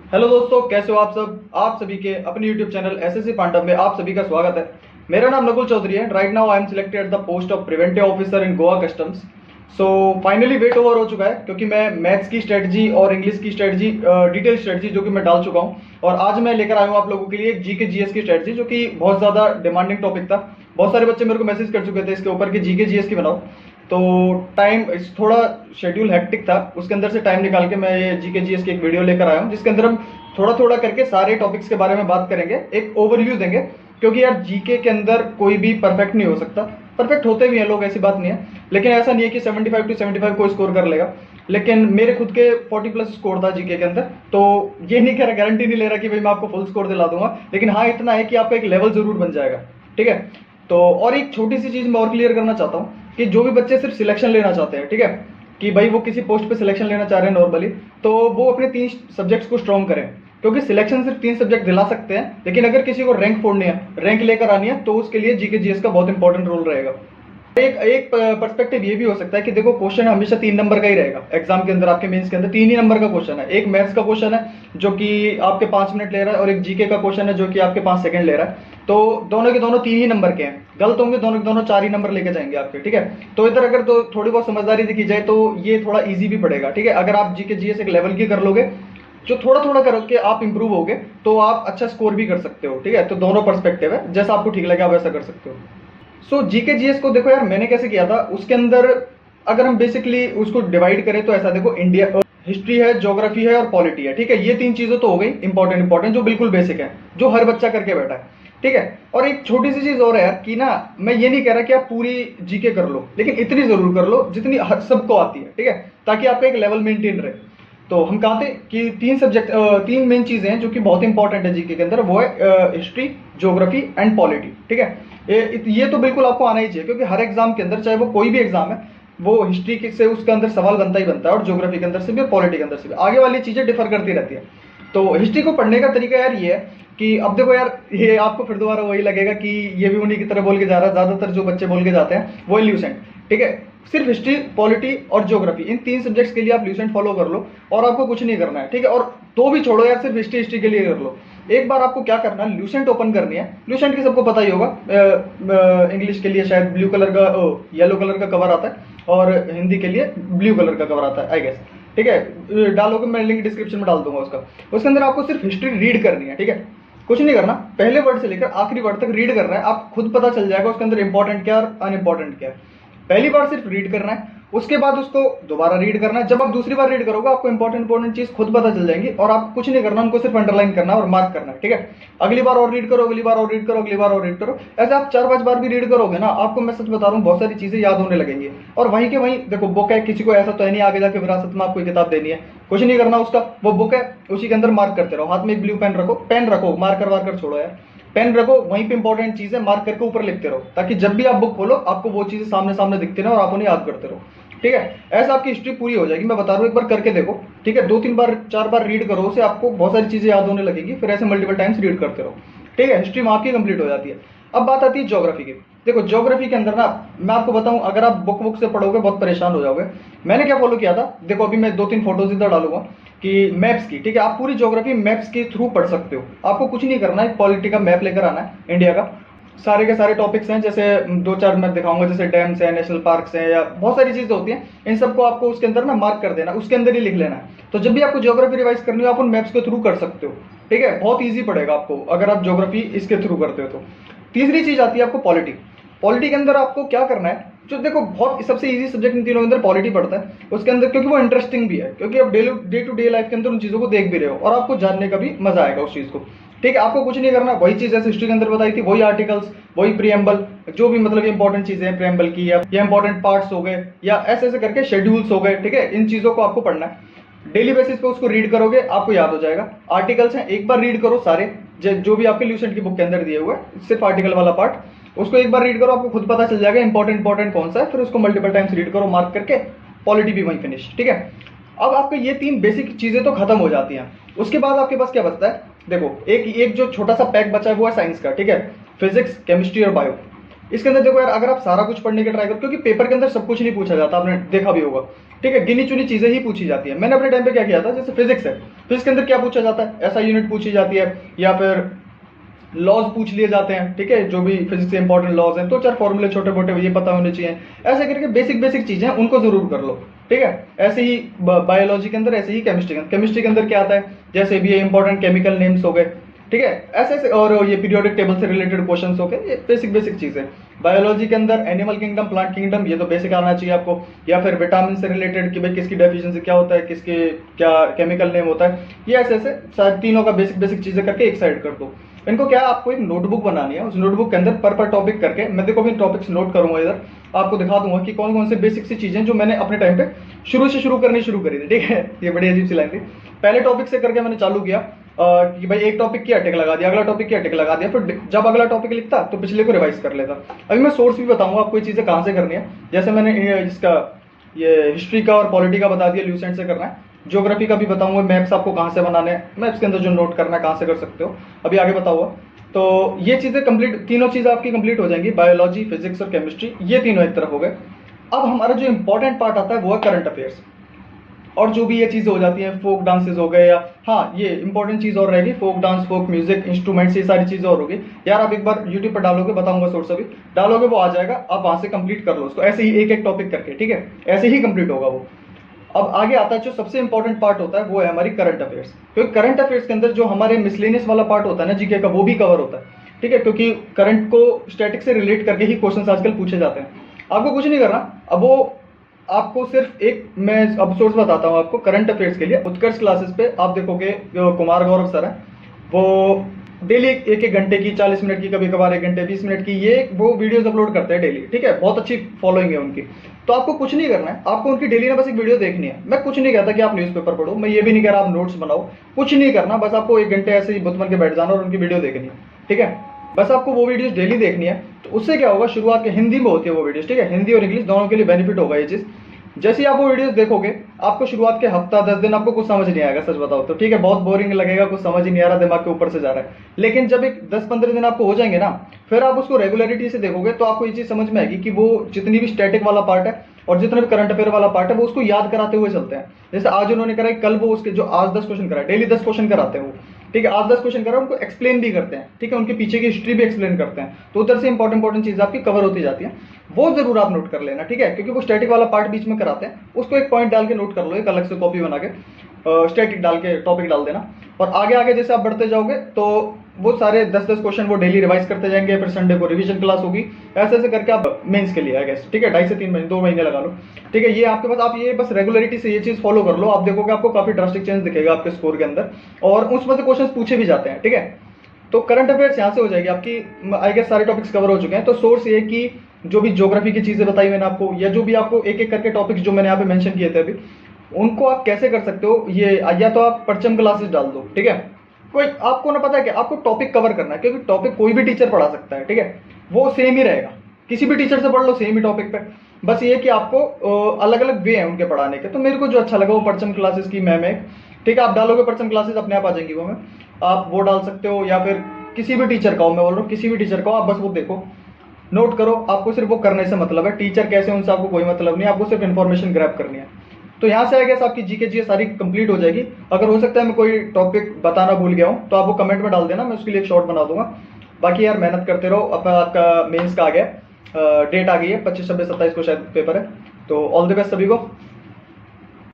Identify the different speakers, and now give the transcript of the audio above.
Speaker 1: Hello दोस्तों, कैसे हो आप सब। आप सभी के अपने यूट्यूब चैनल एसएससी पांडव में आप सभी का स्वागत है। मेरा नाम नकुल चौधरी है। Right now I am selected at the post of preventive officer in Goa customs. So finally wait over हो चुका है, क्योंकि मैं मैथ्स की स्ट्रेटजी और इंग्लिश की स्ट्रेटजी, डिटेल स्ट्रेटजी जो कि मैं डाल चुका हूँ। और आज मैं लेकर आया हूँ आप लोगों के लिए एक जीके जीएस की स्ट्रेटजी, जो कि बहुत ज़्यादा डिमांडिंग टॉपिक था। बहुत सारे बच्चे मेरे को मैसेज कर चुके थे इसके ऊपर कि जीके जीएस की बनाओ। तो टाइम थोड़ा शेड्यूल हेक्टिक था, उसके अंदर से टाइम निकाल के मैं ये जीके जीएस की एक वीडियो लेकर आया हूँ, जिसके अंदर हम थोड़ा थोड़ा करके सारे टॉपिक्स के बारे में बात करेंगे, एक ओवरव्यू देंगे। क्योंकि यार जीके के अंदर कोई भी परफेक्ट नहीं हो सकता। परफेक्ट होते भी हैं लोग, ऐसी बात नहीं है, लेकिन ऐसा नहीं है कि 75 to 75 कोई स्कोर कर लेगा। लेकिन मेरे खुद के 40 प्लस स्कोर था जीके के अंदर। तो ये नहीं कह रहा, गारंटी नहीं ले रहा कि भाई मैं आपको फुल स्कोर दिला दूंगा, लेकिन हाँ इतना है कि आपका एक लेवल जरूर बन जाएगा। ठीक है। तो और एक छोटी सी चीज मैं और क्लियर करना चाहता हूँ कि जो भी बच्चे सिर्फ सिलेक्शन लेना चाहते हैं, ठीक है, कि भाई वो किसी पोस्ट पे सिलेक्शन लेना चाह रहे हैं नॉर्मली, तो वो अपने 3 सब्जेक्ट्स को स्ट्रॉन्ग करें। क्योंकि सिलेक्शन सिर्फ 3 सब्जेक्ट दिला सकते हैं, लेकिन अगर किसी को रैंक फोड़नी है, रैंक लेकर आनी है, तो उसके लिए जीके जीएस का बहुत इंपॉर्टेंट रोल रहेगा। एक एक पर्सपेक्टिव ये भी हो सकता है कि देखो, क्वेश्चन हमेशा 3 नंबर का ही रहेगा एग्जाम के अंदर। आपके मेंस के अंदर 3 ही नंबर का क्वेश्चन है। एक मैथ्स का क्वेश्चन है जो कि आपके 5 मिनट ले रहा है, और एक जीके का क्वेश्चन है जो कि आपके 5 सेकंड ले रहा है। तो दोनों के दोनों 3 ही नंबर के हैं। गलत होंगे दोनों के दोनों 4 ही नंबर लेके जाएंगे आपके। ठीक है। तो इधर अगर तो थोड़ी बहुत समझदारी दिखी जाए तो ये थोड़ा ईजी भी पड़ेगा। ठीक है। अगर आप जीके जीएस एक लेवल की कर लोगे, जो थोड़ा थोड़ा करके आप इंप्रूव होगे, तो आप अच्छा स्कोर भी कर सकते हो। ठीक है। तो दोनों पर्सपेक्टिव है, जैसा आपको ठीक लगे आप वैसा कर सकते हो। सो जीके जीएस को देखो यार, मैंने कैसे किया था उसके अंदर। अगर हम बेसिकली उसको डिवाइड करें तो ऐसा देखो, इंडिया हिस्ट्री है, ज्योग्राफी है और पॉलिटी है। ठीक है। ये 3 चीजें तो हो गई इंपॉर्टेंट जो बिल्कुल बेसिक है, जो हर बच्चा करके बैठा है। ठीक है। और एक छोटी सी चीज और है यार कि ना, मैं ये नहीं कह रहा कि आप पूरी जीके कर लो, लेकिन इतनी जरूर कर लो जितनी सबको आती है। ठीक है। ताकि आपका एक लेवल मेंटेन रहे। तो हम कहा थे कि 3 मेन चीजें हैं जो कि बहुत इंपॉर्टेंट है जीके के अंदर। वो है हिस्ट्री, ज्योग्राफी एंड पॉलिटी। ठीक है। ये तो बिल्कुल आपको आना ही चाहिए, क्योंकि हर एग्जाम के अंदर, चाहे वो कोई भी एग्जाम है, वो हिस्ट्री से उसके अंदर सवाल बनता ही बनता है, और ज्योग्राफी के अंदर से भी, पॉलिटी के अंदर से भी। आगे वाली चीजें डिफर करती रहती है। तो हिस्ट्री को पढ़ने का तरीका यार ये है कि अब देखो यार, ये आपको फिर दोबारा वही लगेगा कि ये भी उन्हीं की तरह बोल के जा रहा है। ज्यादातर जो बच्चे बोल के जाते हैं वो ल्यूसेंट। ठीक है। सिर्फ हिस्ट्री, पॉलिटी और ज्योग्राफी, इन 3 सब्जेक्ट्स के लिए आप ल्यूसेंट फॉलो कर लो, और आपको कुछ नहीं करना है। ठीक है। और तो भी छोड़ो यार, सिर्फ हिस्ट्री के लिए कर लो। एक बार आपको क्या करना है, ल्यूसेंट ओपन करनी है। ल्यूसेंट की सबको पता ही होगा, इंग्लिश के लिए शायद ब्लू कलर का, येलो कलर का कवर आता है, और हिंदी के लिए ब्लू कलर का कवर आता है आई गेस। ठीक है। डालोगे, मैं लिंक डिस्क्रिप्शन में डाल दूंगा उसका। उसके अंदर आपको सिर्फ हिस्ट्री रीड करनी है। ठीक है। कुछ नहीं करना, पहले वर्ड से लेकर आखिरी वर्ड तक रीड करना है। आप खुद पता चल जाएगा उसके अंदर इंपॉर्टेंट क्या और अनइंपॉर्टेंट क्या है। पहली बार सिर्फ रीड करना है, उसके बाद उसको दोबारा रीड करना है। जब आप दूसरी बार रीड करोगे, आपको इंपॉर्टेंट चीज खुद पता चल जाएंगी, और आप कुछ नहीं करना, उनको सिर्फ अंडरलाइन करना है और मार्क करना है। ठीक है। अगली बार और रीड करो, अगली बार और रीड करो, अगली बार और रीड करो। ऐसे आप 4-5 बार भी रीड करोगे ना, आपको मैं सच बता रहा हूँ, बहुत सारी चीजें याद होने लगेंगी। और वहीं के वहीं देखो, बुक है, किसी को ऐसा तो है नहीं आगे जाके विरासत में आपको किताब देनी है। कुछ नहीं करना, उसका वो बुक है, उसी के अंदर मार्क करते रहो। हाथ में एक ब्लू पेन रखो, पेन रखो, मार्कर वार्कर छोड़ो यार, पेन रखो, वहीं पे इंपॉर्टेंट चीज है, मार्क करके ऊपर लिखते रहो, ताकि जब भी आप बुक खोलो आपको वो चीजें सामने सामने दिखती रहे और आप उन्हें याद करते रहो। ठीक है। ऐसा आपकी हिस्ट्री पूरी हो जाएगी। मैं बता रहा हूँ, एक बार करके देखो। ठीक है। 2-3 बार 4 बार रीड करो उसे, आपको बहुत सारी चीजें याद होने लगेगी। फिर ऐसे मल्टीपल टाइम्स रीड करते रहो। ठीक है। हिस्ट्री वहां की कंप्लीट हो जाती है। अब बात आती है ज्योग्राफी की। देखो, ज्योग्राफी के अंदर ना, मैं आपको बताऊं, अगर आप बुक से पढ़ोगे बहुत परेशान हो जाओगे। मैंने क्या फॉलो किया था, देखो अभी मैं 2-3 फोटोज इधर डालूंगा कि मैप्स की। ठीक है। आप पूरी ज्योग्राफी मैप्स के थ्रू पढ़ सकते हो। आपको कुछ नहीं करना है, पॉलिटी का मैप लेकर आना है इंडिया का। सारे के सारे टॉपिक्स हैं, जैसे 2-4 मैं दिखाऊंगा, जैसे डैम्स हैं, नेशनल पार्क्स हैं, या बहुत सारी चीजें होती हैं। इन सबको आपको उसके अंदर ना मार्क कर देना, उसके अंदर ही लिख लेना है। तो जब भी आपको ज्योग्राफी रिवाइज करनी हो, आप उन मैप्स के थ्रू कर सकते हो। ठीक है। बहुत ईजी पड़ेगा आपको अगर आप ज्योग्राफी इसके थ्रू करते हो तो। तीसरी चीज आती है आपको पॉलिटी। पॉलिटी के अंदर आपको क्या करना है, जो देखो बहुत सबसे इजी सब्जेक्ट इन तीनों के अंदर पॉलिटी पड़ता है उसके अंदर, क्योंकि वो इंटरेस्टिंग भी है, क्योंकि आप डे टू डे लाइफ के अंदर उन चीजों को देख भी रहे हो, और आपको जानने का भी मजा आएगा उस चीज को। ठीक है। आपको कुछ नहीं करना, वही चीज जैसे हिस्ट्री के अंदर बताई थी, वही आर्टिकल्स, वही प्रीएम्बल, जो भी मतलब इंपॉर्टेंट चीजें हैं प्रीएम्बल की, या इंपॉर्टेंट पार्ट्स हो गए, या ऐसे ऐसे करके शेड्यूल्स हो गए। ठीक है। इन चीजों को आपको पढ़ना है। डेली बेसिस पे उसको रीड करोगे, आपको याद हो जाएगा। आर्टिकल्स हैं, एक बार रीड करो सारे, जो भी आपके ल्यूसेंट की बुक के अंदर दिए हुए, सिर्फ आर्टिकल वाला पार्ट, उसको एक बार रीड करो, आपको खुद पता चल जाएगा इंपॉर्टेंट कौन सा है। फिर उसको मल्टीपल टाइम्स रीड करो, मार्क करके, पॉलिटी भी वहीं फिनिश। ठीक है। अब आपके ये 3 बेसिक चीजें तो खत्म हो जाती हैं। उसके बाद आपके पास क्या बचता है, देखो एक एक जो छोटा सा पैक बचा है वो है साइंस का। ठीक है। फिजिक्स, केमिस्ट्री और बायो। इसके अंदर देखो यार, अगर आप सारा कुछ पढ़ने का ट्राई करो, क्योंकि पेपर के अंदर सब कुछ नहीं पूछा जाता, आपने देखा भी होगा, ठीक है, गिनी चुनी चीजें ही पूछी जाती है। मैंने अपने टाइम पे क्या किया था, जैसे फिजिक्स है, फिजिक्स के अंदर क्या पूछा जाता है, ऐसा यूनिट पूछी जाती है, या फिर लॉज पूछ लिए जाते हैं, ठीक है, जो भी फिजिक्स के इंपॉर्टेंट लॉज हैं, तो चार फॉर्मूले छोटे मोटे ये पता होने चाहिए। ऐसे करके बेसिक बेसिक चीजें हैं उनको जरूर कर लो, ठीक है। ऐसे ही बायोलॉजी के अंदर, ऐसे ही केमिस्ट्री के अंदर क्या आता है, जैसे भी ये इंपॉर्टेंट केमिकल नेम्स हो गए, ठीक है, ऐसे ऐसे, और ये पीरियोडिक टेबल से रिलेटेड क्वेश्चंस हो गए, ये बेसिक बेसिक चीजें। बायोलॉजी के अंदर एनिमल किंगडम, प्लांट किंगडम, ये तो बेसिक आना चाहिए आपको, या फिर विटामिन से रिलेटेड कि भाई किसकी डेफिशिएंसी क्या होता है, किसके क्या केमिकल नेम होता है, ये ऐसे ऐसे सारे तीनों का बेसिक बेसिक चीजें करके एक साइड कर दो। इनको क्या है, आपको एक नोटबुक बनानी है, उस नोटबुक के अंदर पर टॉपिक करके, मैं देखो भी टॉपिक्स नोट करूंगा इधर, आपको दिखा दूंगा कि कौन कौन से बेसिक सी चीजें जो मैंने अपने टाइम पे शुरू करनी शुरू करी थी, ठीक है। ये बड़ी अजीब सी लाइन थी, पहले टॉपिक से करके मैंने चालू किया कि भाई एक टॉपिक किया टिक लगा दिया, अगला टॉपिक किया टिक लगा दिया, फिर जब अगला टॉपिक लिखता तो पिछले को रिवाइज कर लेता। अभी मैं सोर्स भी बताऊंगा आपको ये चीजें कहाँ से करनी है, जैसे मैंने इसका ये हिस्ट्री का और पॉलिटी का बता दिया, ल्यूसेंट से करना है, ज्योग्राफी का भी बताऊंगा, मैप्स आपको कहाँ से बनाने हैं, मैप्स के अंदर जो नोट करना है कहाँ से कर सकते हो, अभी आगे बताऊंगा। तो ये चीजें कंप्लीट, तीनों चीजें आपकी कंप्लीट हो जाएंगी, बायोलॉजी, फिजिक्स और केमिस्ट्री, ये तीनों एक तरफ हो गए। अब हमारा जो इंपॉर्टेंट पार्ट आता है वो है करंट अफेयर्स, और जो भी ये चीजें हो जाती हैं, फोक डांसेस हो गए, या हाँ ये इंपॉर्टेंट चीज और रहेगी, folk dance, folk music, instruments, ये सारी चीजें और होगी यार। आप एक बार यूट्यूब पर डालोगे, बताऊंगा सोर्स अभी डालोगे, वो आ जाएगा, आप वहां से कंप्लीट कर लो उसको, ऐसे ही एक एक टॉपिक करके, ठीक है, ऐसे ही कंप्लीट होगा वो। अब आगे आता है जो सबसे इंपॉर्टेंट पार्ट होता है, वो है हमारी करंट अफेयर्स, क्योंकि करंट अफेयर्स के अंदर जो हमारे मिसलेनियस वाला पार्ट होता है ना जीके का, वो भी कवर होता है, ठीक है, क्योंकि करंट को स्टैटिक से रिलेट करके ही क्वेश्चंस आजकल पूछे जाते हैं। आपको कुछ नहीं करना, अब वो आपको सिर्फ एक, मैं अब सोर्स बताता हूँ आपको करंट अफेयर्स के लिए। उत्कर्ष क्लासेस पे आप देखोगे, जो कुमार गौरव सर है, वो डेली एक एक घंटे की, 40 मिनट की, कभी कभार 1 घंटे 20 मिनट की, ये वो वीडियोस अपलोड करते हैं डेली, ठीक है, बहुत अच्छी फॉलोइंग है उनकी। तो आपको कुछ नहीं करना है, आपको उनकी डेली ना बस एक वीडियो देखनी है। मैं कुछ नहीं कहता कि आप न्यूज़पेपर पढ़ो, मैं ये भी नहीं कह रहा आप नोट्स बनाओ, कुछ नहीं करना, बस आपको 1 घंटे ऐसे ही बुत बन के बैठ जाना और उनकी वीडियो देखनी है, ठीक है, बस आपको वो वीडियोस डेली देखनी है। तो उससे क्या होगा, शुरुआत के हिंदी में होती है वो वीडियोस, ठीक है, हिंदी और इंग्लिश दोनों के लिए बेनिफिट होगा ये चीज। जैसे ही आप वो वीडियोस देखोगे, आपको शुरुआत के हफ्ता 10 दिन आपको कुछ समझ नहीं आएगा, सच बताओ तो, ठीक है, बहुत बोरिंग लगेगा, कुछ समझ ही नहीं आ रहा, दिमाग के ऊपर से जा रहा है। लेकिन जब एक 10-15 दिन आपको हो जाएंगे ना, फिर आप उसको रेगुलरिटी से देखोगे, तो आपको ये चीज समझ में आएगी कि वो जितनी भी स्टैटिक वाला पार्ट है और जितना भी करंट अफेयर वाला पार्ट है, वो उसको याद कराते हुए चलते हैं। जैसे आज उन्होंने कराई, कल वो उसके जो आज 10 क्वेश्चन कराए, डेली 10 क्वेश्चन कराते हैं वो, ठीक है, आज 10 क्वेश्चन करा, उनको एक्सप्लेन भी करते हैं, ठीक है, उनके पीछे की हिस्ट्री भी एक्सप्लेन करते हैं, तो उधर से इंपॉर्टेंट चीज आपकी कवर होती जाती है, वो जरूर आप नोट कर लेना, ठीक है, क्योंकि वो स्टैटिक वाला पार्ट बीच में कराते हैं, उसको एक पॉइंट डाल के नोट कर लो, एक अलग से कॉपी बना के स्टैटिक डाल के टॉपिक डाल देना। और आगे आगे जैसे आप बढ़ते जाओगे, तो वो सारे 10-10 क्वेश्चन वो डेली रिवाइज करते जाएंगे, फिर संडे को रिवीजन क्लास होगी, ऐसे ऐसे करके आप मेंस के लिए आई गेस, ठीक है, 2.5 से 3 महीने, 2 महीने लगा लो, ठीक है, ये आपके पास, आप ये बस रेगुलरिटी से ये चीज फॉलो कर लो, आप देखोगे आपको काफी ड्रास्टिक चेंज दिखेगा आपके स्कोर के अंदर, और उसमें से क्वेश्चन पूछे भी जाते हैं, ठीक है। तो करंट अफेयर्स यहाँ से हो जाएगी आपकी, आई गेस सारे टॉपिक्स कवर हो चुके हैं। तो सोर्स ये कि जो भी ज्योग्राफी की चीजें बताई मैंने आपको, या जो भी आपको एक एक करके टॉपिक्स जो मैंने यहाँ पे मेंशन किए थे अभी, उनको आप कैसे कर सकते हो, ये या तो आप परचम क्लासेस डाल दो, ठीक है, कोई आपको ना पता है कि आपको टॉपिक कवर करना है, क्योंकि टॉपिक कोई भी टीचर पढ़ा सकता है, ठीक है, वो सेम ही रहेगा, किसी भी टीचर से पढ़ लो सेम ही टॉपिक पे, बस ये कि आपको अलग अलग वे है उनके पढ़ाने के। तो मेरे को जो अच्छा लगा वो परचम क्लासेस की मैम है, ठीक है, आप डालोगे परचम क्लासेस अपने आप आ जाएंगी वो, में आप वो डाल सकते हो, या फिर किसी भी टीचर का हो, मैं बोल रहा हूँ किसी भी टीचर का हो, आप बस वो देखो, नोट करो, आपको सिर्फ वो करने से मतलब है, टीचर कैसे उनसे आपको कोई मतलब नहीं, आपको सिर्फ इन्फॉर्मेशन ग्रैब करनी है। तो यहाँ से आगे आपकी जीके जी सारी कंप्लीट हो जाएगी। अगर हो सकता है मैं कोई टॉपिक बताना भूल गया हूँ, तो आप वो कमेंट में डाल देना, मैं उसके लिए एक शॉर्ट बना दूंगा। बाकी यार मेहनत करते रहो, अपना आपका मेंस का आ गया, डेट आ गई है, 25, 26, 27 को शायद पेपर है, तो ऑल द बेस्ट सभी को।